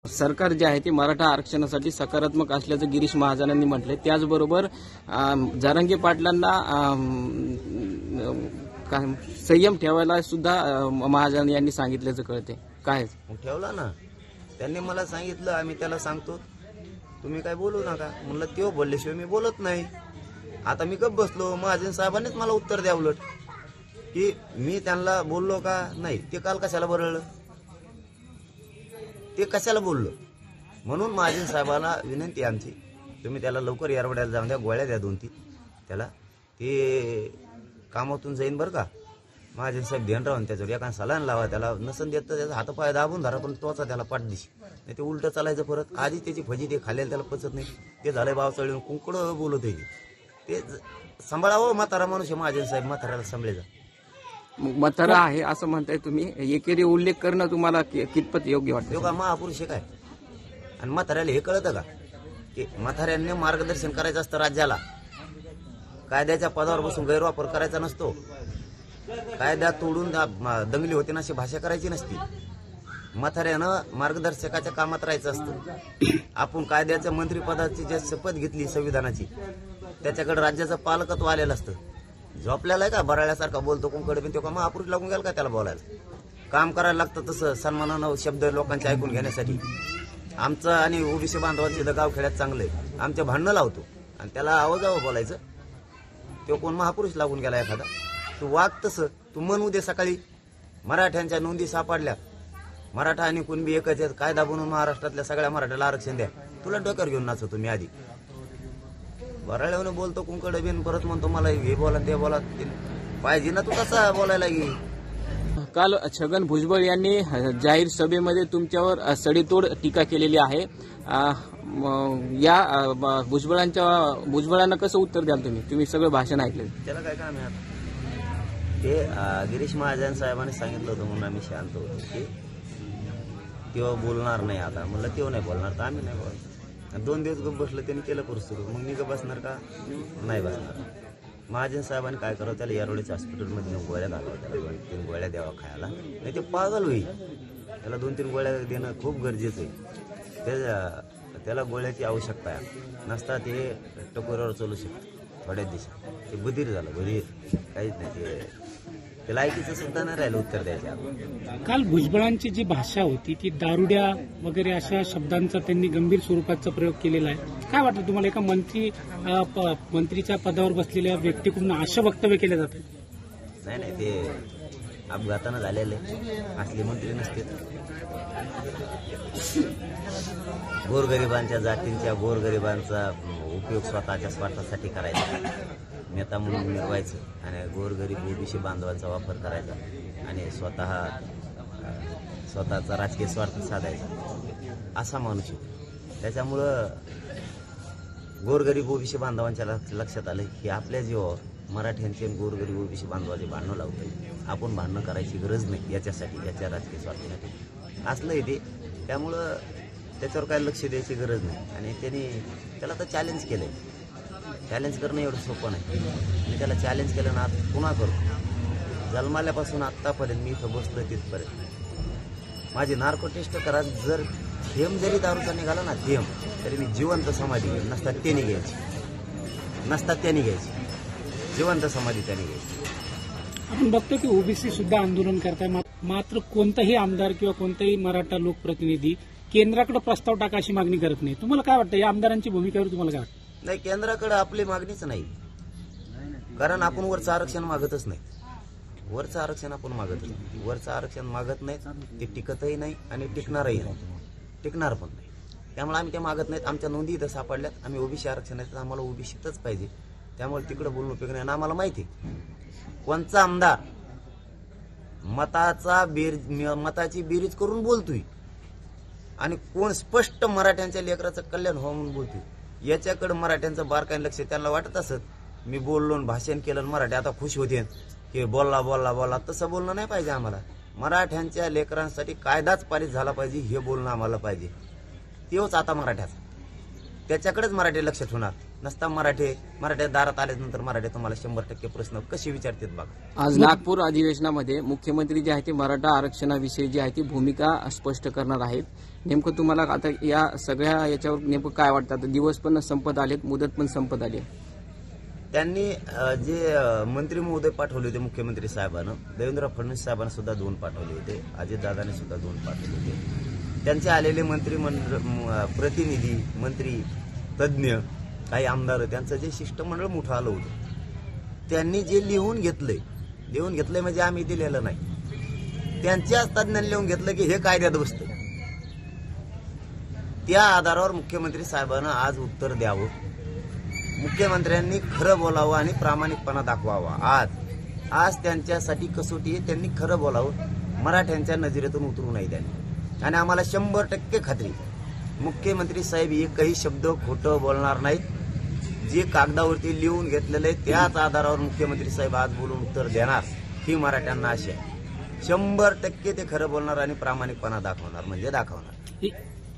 सरकार जे आहे ते मराठा आरक्षणासाठी सकारात्मक असल्याचं गिरीश महाजनांनी म्हटलंय. त्याचबरोबर जरांगे पाटलांना संयम ठेवायला सुद्धा महाजन यांनी सांगितल्याचं कळते. काय ठेवला ना त्यांनी, मला सांगितलं, आम्ही त्याला सांगतो तुम्ही काय बोलू नका. म्हणलं तेव्हा बोलल्याशिवाय मी बोलत नाही. आता मी गप्प बसलो. महाजन साहेबांनीच मला उत्तर द्या उलट की मी त्यांना बोललो का नाही, ते काल कशाला बरळलं, ते कशाला बोललो. म्हणून महाजन साहेबांना विनंती आमची, तुम्ही त्याला लवकर यारवड्याला जाऊन द्या, गोळ्या द्या 2-3 त्याला, ते कामातून जाईन बरं का. महाजन साहेब ध्यान राहून त्याच्यावर एका सलान लावा, त्याला नसन देत तर त्याचा हातपाय दाबून धरा, पण तोचा त्याला पाठदिशी नाही ते उलट चालायचं परत. आधी त्याची भजी ते खाल्लेलं त्याला पचत नाही, ते झालंय बावचळून कुंकडं बोलत आहे ते. सांभाळावं, म्हातारा माणूस आहे महाजन साहेब, म्हाताऱ्याला सांभाळायचा. म्हातारा आहे असं म्हणताय तुम्ही, एकेरी उल्लेख करणं तुम्हाला कितपत योग्य वाटतं? योगा महापुरुष काय, आणि म्हाताऱ्याला हे कळतं का की म्हाताऱ्यांनी मार्गदर्शन करायचं असतं राज्याला. कायद्याच्या पदावर बसून गैरवापर करायचा नसतो. कायदा तोडून दंगली होते ना अशी भाषा करायची नसती. म्हाताऱ्यानं मार्गदर्शकाच्या कामात राहायचं असतं. आपण कायद्याच्या मंत्रिपदाची जे शपथ घेतली संविधानाची, त्याच्याकडे राज्याचं पालकत्व आलेलं असतं. झोपल्याला आहे का बराळ्यासारखा बोलतो कोणकडे, पण तो का महापुरुष लागून गेला का त्याला बोलायला. काम करायला लागतं तसं सन्मानानं शब्द लोकांचे ऐकून घेण्यासाठी. आमचं आणि ओबीसी बांधवांचं गावखेड्यात चांगलं आहे, आमच्या भांडणं लावतो आणि त्याला आवाजावं बोलायचं. तो कोण महापुरुष लागून गेला एखादा, तू वाग तसं. तू म्हण उद्या सकाळी मराठ्यांच्या नोंदी सापडल्या, मराठा आणि कुणबी एकच आहेत, कायदा बनवून महाराष्ट्रातल्या सगळ्या मराठ्याला आरक्षण द्या, तुला डोक्यावर घेऊन नाचतो मी आधी. बराळ्यावरून बोलतो कुंकडे बिन, परत म्हणतो मला हे बोला ते बोला. पाहिजे ना तू कसा बोलायला गे. काल छगन भुजबळ यांनी जाहीर सभेमध्ये तुमच्यावर सडेतोड टीका केलेली आहे. या भुजबळांना कसं उत्तर द्याल तुम्ही? तुम्ही सगळं भाषण ऐकलं, त्याला काय काम आहे आता. ते गिरीश महाजन साहेबांनी सांगितलं होतं म्हणून आम्ही शांत होतो की तेव्हा बोलणार नाही. आता म्हणलं तेव्हा नाही बोलणार तर आम्ही नाही बोलणार. 2 दिवस गप बसलं, त्यांनी केलं पुरस्कार, मग मी गप बसणार का? नाही बसणार. महाजन साहेबांनी काय करावं, त्याला यारोळीच्या हॉस्पिटलमध्ये गोळ्या घालावं, त्याला 2-3 गोळ्या द्यावा खायला, नाही ते पागल होईल. त्याला 2-3 गोळ्या देणं खूप गरजेचं आहे. त्याला गोळ्याची आवश्यकता आहे. नसता ते टकोरावर चालू शकतं थोड्याच दिवसात. ते बधीर झालं, बधीर काहीच नाही. त्याला ऐकीचं सुद्धा नाही राहिलं उत्तर द्यायचं. काल भुजबळांची जी भाषा होती ती दारुड्या वगैरे अशा शब्दांचा त्यांनी गंभीर स्वरूपाचा प्रयोग केलेला आहे. काय वाटतं तुम्हाला, एका मंत्रीच्या पदावर बसलेल्या व्यक्तीकडून अशा वक्तव्य केले जाते? नाही ते अपघातानं झालेले, असले मंत्री नसते. गोरगरिबांच्या जातींच्या गोरगरिबांचा उपयोग स्वतःच्या स्वार्थासाठी करायचा, नेता म्हणून मिरवायचं आणि गोरगरीब ओबीसी बांधवांचा वापर करायचा आणि स्वतःचा राजकीय स्वार्थ साधायचा, असा माणूस आहे. त्याच्यामुळं गोरगरीब ओबीसी बांधवांच्या लक्षात आलं की आपल्या जीवावर मराठ्यांचे गोरगरीब ओबीसी बांधवाचे भांडणं लावतोय. आपण भांडणं करायची गरज नाही याच्यासाठी, याच्या राजकीय स्वार्थासाठी असलंय ते. त्यामुळं त्याच्यावर काय लक्ष द्यायची गरज नाही. आणि त्याला तर चॅलेंज केलंय. चॅलेंज करणं एवढं सोपं नाही. आणि त्याला चॅलेंज केलं ना, आता पुन्हा करतो. जन्माल्यापासून आत्तापर्यंत मी इथं बसलो तिथपर्यंत माझी नार्को टेस्ट करा. जर थेंब जरी दारूचा निघाला ना, थेंब, तरी मी जिवंत समाधी घेईन. नसतात त्याने घ्यायची, जिवंत समाधी त्याने घ्यायची. आपण बघतो की ओबीसी सुद्धा आंदोलन करताय, मात्र कोणताही आमदार किंवा कोणताही मराठा लोकप्रतिनिधी केंद्राकडे प्रस्ताव टाका अशी मागणी करत नाही. तुम्हाला काय वाटतं या आमदारांची भूमिकेवर? तुम्हाला काय वाटतं? नाही, केंद्राकडे आपली मागणीच नाही. कारण आपण वरचं आरक्षण मागतच नाही. वरचं आरक्षण आपण मागत नाही. वरचं आरक्षण मागत नाही, ते टिकतही नाही आणि टिकणारही नाही, टिकणार पण नाही. त्यामुळे आम्ही ते मागत नाहीत. आमच्या नोंदी इथं सापडल्यात. आम्ही ओबीसी आरक्षण आहे, आम्हाला ओबीसीतच पाहिजे. त्यामुळे तिकडे बोलणं उपयोग नाही. आणि आम्हाला माहिती कोणचा आमदार मताची बेरीज करून बोलतोय आणि कोण स्पष्ट मराठ्यांच्या लेकराचं कल्याण व्हावं म्हणून बोलतोय. याच्याकडे मराठ्यांचं बारकाईने लक्ष. त्यांना वाटत असत मी बोललो, भाषण केलं, मराठी आता खुश होते की बोलला. तसं बोलणं नाही पाहिजे आम्हाला. मराठ्यांच्या लेकरांसाठी कायदाच पारित झाला पाहिजे, हे बोलणं आम्हाला पाहिजे. तेच आता मराठ्याचं, त्याच्याकडेच मराठी लक्ष ठेवणार. नसता मराठ्या दारात आल्यानंतर मराठे तुम्हाला 100% प्रश्न कसे विचारतात बघा. आज नागपूर अधिवेशनामध्ये मुख्यमंत्री जे आहे ते मराठा आरक्षणाविषयी जी आहे ती भूमिका स्पष्ट करणार आहेत. नेमकं तुम्हाला आता या सगळ्या याच्यावर नेमकं काय वाटतं? आता दिवस पण संपत आलेत, मुदत पण संपत आली. त्यांनी जे मंत्री महोदय पाठवले होते मुख्यमंत्री साहेबांना, देवेंद्र फडणवीस साहेबांना सुद्धा 2 पाठवले होते, अजितदादांनी सुद्धा 2 पाठवले होते. त्यांचे आलेले मंत्रिमंडळ प्रतिनिधी, मंत्री, तज्ज्ञ, काही आमदार, त्यांचं जे शिष्टमंडळ मोठं आलं होतं, त्यांनी जे लिहून घेतलंय म्हणजे आम्ही दिलेलं नाही, त्यांच्याच तज्ज्ञांनी लिहून घेतलं की हे कायद्यात बसतं. त्या आधारावर मुख्यमंत्री साहेबांना आज उत्तर द्यावं, मुख्यमंत्र्यांनी खरं बोलावं आणि प्रामाणिकपणा दाखवावा. आज त्यांच्यासाठी कसोटी आहे, त्यांनी खरं बोलावं, मराठ्यांच्या नजरेतून उतरू नये त्यांनी. आणि आम्हाला 100% खात्री, मुख्यमंत्री साहेब एकही शब्द खोटं बोलणार नाहीत. जे कागदावरती लिहून घेतलेलं आहे त्याच आधारावर मुख्यमंत्री साहेब आज बोलून उत्तर देणार ही मराठ्यांना आशा आहे. 100% ते खरं बोलणार आणि प्रामाणिकपणा दाखवणार म्हणजे दाखवणार.